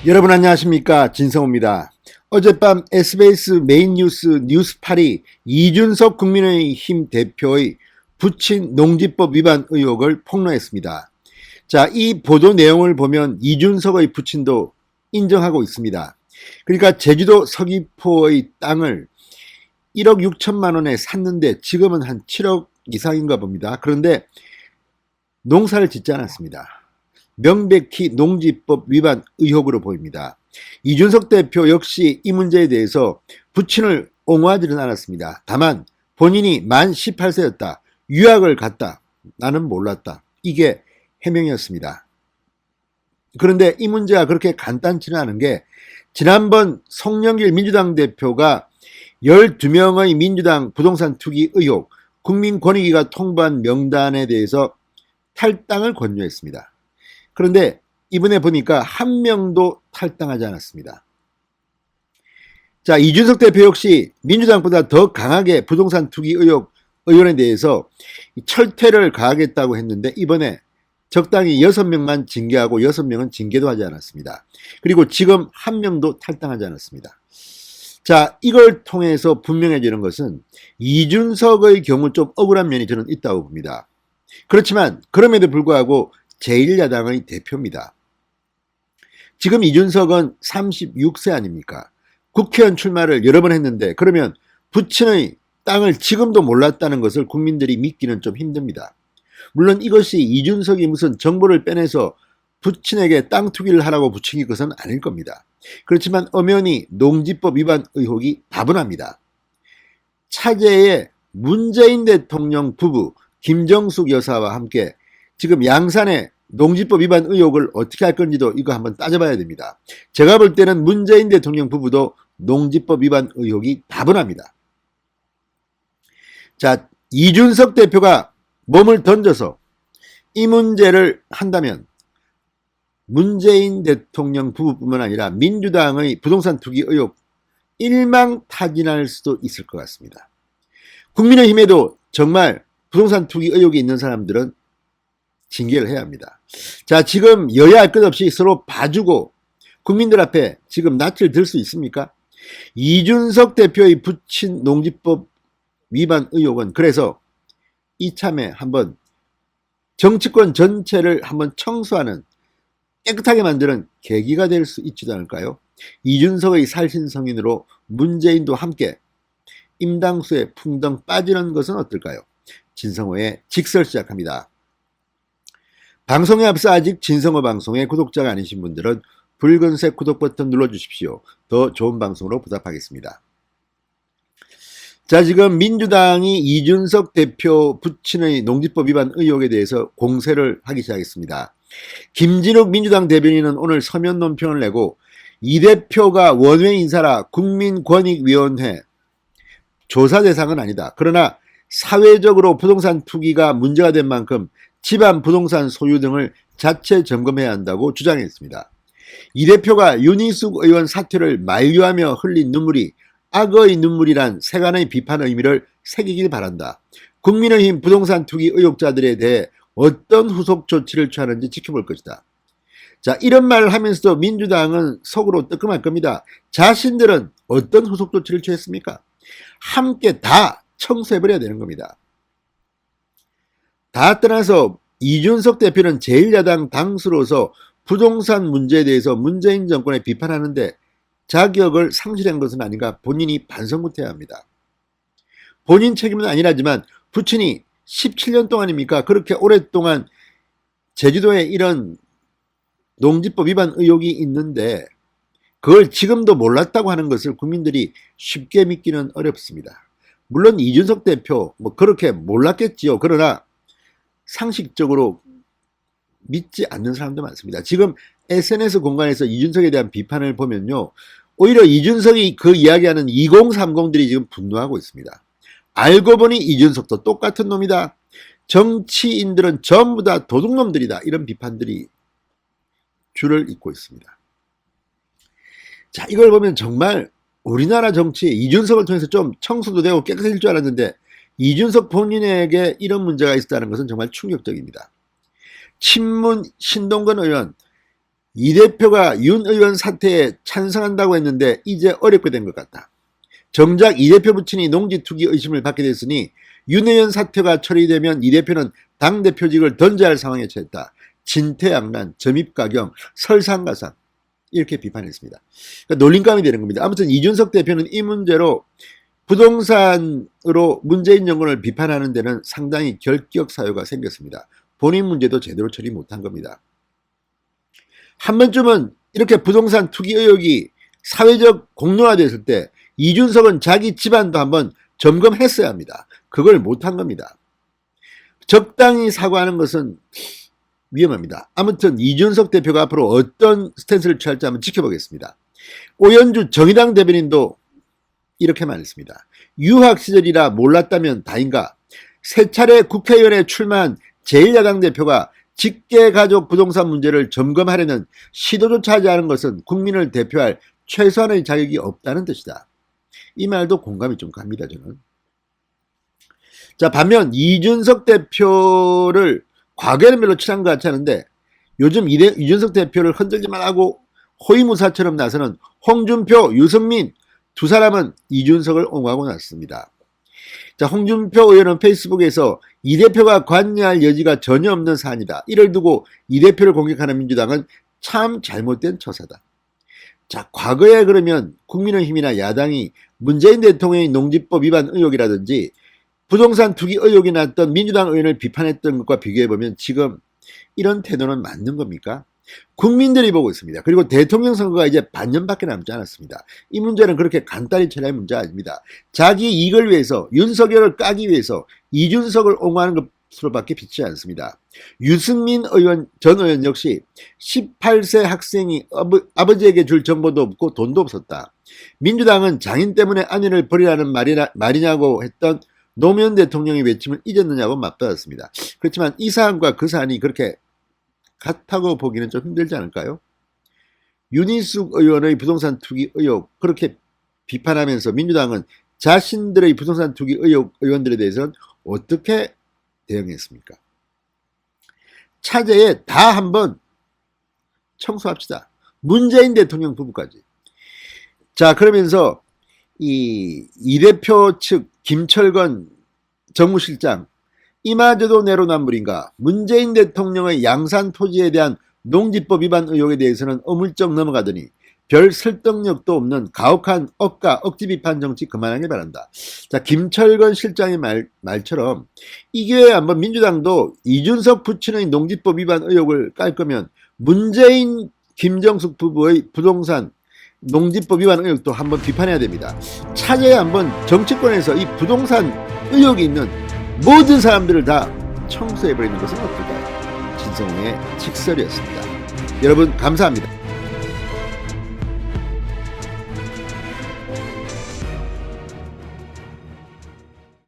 여러분 안녕하십니까, 진성호입니다. 어젯밤 SBS 메인 뉴스8이 이준석 국민의힘 대표의 부친 농지법 위반 의혹을 폭로했습니다. 자, 이 보도 내용을 보면 이준석의 부친도 인정하고 있습니다. 그러니까 제주도 서귀포의 땅을 1억 6천만 원에 샀는데 지금은 한 7억 이상인가 봅니다. 그런데 농사를 짓지 않았습니다. 명백히 농지법 위반 의혹으로 보입니다. 이준석 대표 역시 이 문제에 대해서 부친을 옹호하지는 않았습니다. 다만 본인이 만 18세였다. 유학을 갔다. 나는 몰랐다. 이게 해명이었습니다. 그런데 이 문제가 그렇게 간단치는 않은 게 지난번 송영길 민주당 대표가 12명의 민주당 부동산 투기 의혹 국민권익위가 통보한 명단에 대해서 탈당을 권유했습니다. 그런데 이번에 보니까 한 명도 탈당하지 않았습니다. 자, 이준석 대표 역시 민주당보다 더 강하게 부동산 투기 의혹 의원에 대해서 철퇴를 가하겠다고 했는데 이번에 적당히 6명만 징계하고 6명은 징계도 하지 않았습니다. 그리고 지금 한 명도 탈당하지 않았습니다. 자, 이걸 통해서 분명해지는 것은 이준석의 경우 좀 억울한 면이 저는 있다고 봅니다. 그렇지만 그럼에도 불구하고 제1야당의 대표입니다. 지금 이준석은 36세 아닙니까? 국회의원 출마를 여러 번 했는데 그러면 부친의 땅을 지금도 몰랐다는 것을 국민들이 믿기는 좀 힘듭니다. 물론 이것이 이준석이 무슨 정보를 빼내서 부친에게 땅 투기를 하라고 부추긴 것은 아닐 겁니다. 그렇지만 엄연히 농지법 위반 의혹이 다분합니다. 차제의 문재인 대통령 부부 김정숙 여사와 함께 지금 양산의 농지법 위반 의혹을 어떻게 할 건지도 이거 한번 따져봐야 됩니다. 제가 볼 때는 문재인 대통령 부부도 농지법 위반 의혹이 다분합니다. 자, 이준석 대표가 몸을 던져서 이 문제를 한다면 문재인 대통령 부부뿐만 아니라 민주당의 부동산 투기 의혹 일망타진할 수도 있을 것 같습니다. 국민의힘에도 정말 부동산 투기 의혹이 있는 사람들은 징계를 해야 합니다. 자, 지금 여야 할 것 없이 서로 봐주고 국민들 앞에 지금 낯을 들 수 있습니까? 이준석 대표의 부친 농지법 위반 의혹은 그래서 이참에 한번 정치권 전체를 한번 청소하는 깨끗하게 만드는 계기가 될 수 있지도 않을까요? 이준석의 살신성인으로 문재인도 함께 임당수에 풍덩 빠지는 것은 어떨까요? 진성호의 직설 시작합니다. 방송에 앞서 아직 진성호 방송의 구독자가 아니신 분들은 붉은색 구독 버튼 눌러주십시오. 더 좋은 방송으로 보답하겠습니다. 자, 지금 민주당이 이준석 대표 부친의 농지법 위반 의혹에 대해서 공세를 하기 시작했습니다. 김진욱 민주당 대변인은 오늘 서면 논평을 내고 이 대표가 원외 인사라 국민권익위원회 조사 대상은 아니다. 그러나 사회적으로 부동산 투기가 문제가 된 만큼 집안 부동산 소유 등을 자체 점검해야 한다고 주장했습니다. 이 대표가 윤희숙 의원 사퇴를 만류하며 흘린 눈물이 악어의 눈물이란 세간의 비판 의미를 새기길 바란다. 국민의힘 부동산 투기 의혹자들에 대해 어떤 후속 조치를 취하는지 지켜볼 것이다. 자, 이런 말을 하면서도 민주당은 속으로 뜨끔할 겁니다. 자신들은 어떤 후속 조치를 취했습니까? 함께 다 청소해버려야 되는 겁니다. 다 떠나서 이준석 대표는 제1야당 당수로서 부동산 문제에 대해서 문재인 정권에 비판하는데 자격을 상실한 것은 아닌가 본인이 반성부터 해야 합니다. 본인 책임은 아니라지만 부친이 17년 동안입니까? 그렇게 오랫동안 제주도에 이런 농지법 위반 의혹이 있는데 그걸 지금도 몰랐다고 하는 것을 국민들이 쉽게 믿기는 어렵습니다. 물론 이준석 대표 그렇게 몰랐겠지요. 그러나 상식적으로 믿지 않는 사람도 많습니다. 지금 SNS 공간에서 이준석에 대한 비판을 보면요. 오히려 이준석이 그 이야기하는 2030들이 지금 분노하고 있습니다. 알고 보니 이준석도 똑같은 놈이다. 정치인들은 전부 다 도둑놈들이다. 이런 비판들이 줄을 잇고 있습니다. 자, 이걸 보면 정말 우리나라 정치에 이준석을 통해서 좀 청소도 되고 깨끗해질 줄 알았는데 이준석 본인에게 이런 문제가 있었다는 것은 정말 충격적입니다. 친문 신동근 의원 이 대표가 윤 의원 사퇴에 찬성한다고 했는데 이제 어렵게 된 것 같다. 정작 이 대표 부친이 농지 투기 의심을 받게 됐으니 윤 의원 사퇴가 처리되면 이 대표는 당대표직을 던져야 할 상황에 처했다. 진퇴양난, 점입가경, 설상가상 이렇게 비판했습니다. 그러니까 놀림감이 되는 겁니다. 아무튼 이준석 대표는 이 문제로 부동산으로 문재인 정권을 비판하는 데는 상당히 결격 사유가 생겼습니다. 본인 문제도 제대로 처리 못한 겁니다. 한 번쯤은 이렇게 부동산 투기 의혹이 사회적 공론화됐을 때 이준석은 자기 집안도 한번 점검했어야 합니다. 그걸 못한 겁니다. 적당히 사과하는 것은 위험합니다. 아무튼 이준석 대표가 앞으로 어떤 스탠스를 취할지 한번 지켜보겠습니다. 오연주 정의당 대변인도 이렇게 말했습니다. 유학 시절이라 몰랐다면 다인가. 세 차례 국회의원에 출마한 제1야당 대표가 직계가족 부동산 문제를 점검하려는 시도조차 하지 않은 것은 국민을 대표할 최소한의 자격이 없다는 뜻이다. 이 말도 공감이 좀 갑니다, 저는. 자, 반면 이준석 대표를 과거에는 별로 친한 것 같지 않은데 요즘 이준석 대표를 흔들기만 하고 호위무사처럼 나서는 홍준표, 유승민 두 사람은 이준석을 옹호하고 났습니다. 자, 홍준표 의원은 페이스북에서 이 대표가 관여할 여지가 전혀 없는 사안이다. 이를 두고 이 대표를 공격하는 민주당은 참 잘못된 처사다. 자, 과거에 그러면 국민의힘이나 야당이 문재인 대통령의 농지법 위반 의혹이라든지 부동산 투기 의혹이 났던 민주당 의원을 비판했던 것과 비교해보면 지금 이런 태도는 맞는 겁니까? 국민들이 보고 있습니다. 그리고 대통령 선거가 이제 반년밖에 남지 않았습니다. 이 문제는 그렇게 간단히 처리할 문제가 아닙니다. 자기 이익을 위해서 윤석열을 까기 위해서 이준석을 옹호하는 것으로밖에 비치지 않습니다. 유승민 전 의원 역시 18세 학생이 아버지에게 줄 정보도 없고 돈도 없었다. 민주당은 장인 때문에 아내를 버리라는 말이냐고 했던 노무현 대통령의 외침을 잊었느냐고 맞받았습니다. 그렇지만 이 사안과 그 사안이 그렇게 같다고 보기는 좀 힘들지 않을까요? 윤희숙 의원의 부동산 투기 의혹 그렇게 비판하면서 민주당은 자신들의 부동산 투기 의원들에 대해서는 어떻게 대응했습니까? 차제에 다 한번 청소합시다. 문재인 대통령 부부까지. 자, 그러면서 이 대표 측 김철건 정무실장 이마저도 내로남불인가. 문재인 대통령의 양산 토지에 대한 농지법 위반 의혹에 대해서는 어물쩍 넘어가더니 별 설득력도 없는 가혹한 억지 비판 정치 그만하길 바란다. 자, 김철건 실장의 말처럼 이 기회에 한번 민주당도 이준석 부친의 농지법 위반 의혹을 깔 거면 문재인 김정숙 부부의 부동산 농지법 위반 의혹도 한번 비판해야 됩니다. 차제에 한번 정치권에서 이 부동산 의혹이 있는 모든 사람들을 다 청소해버리는 것은 어떨까요? 진성호의 직설이었습니다. 여러분 감사합니다.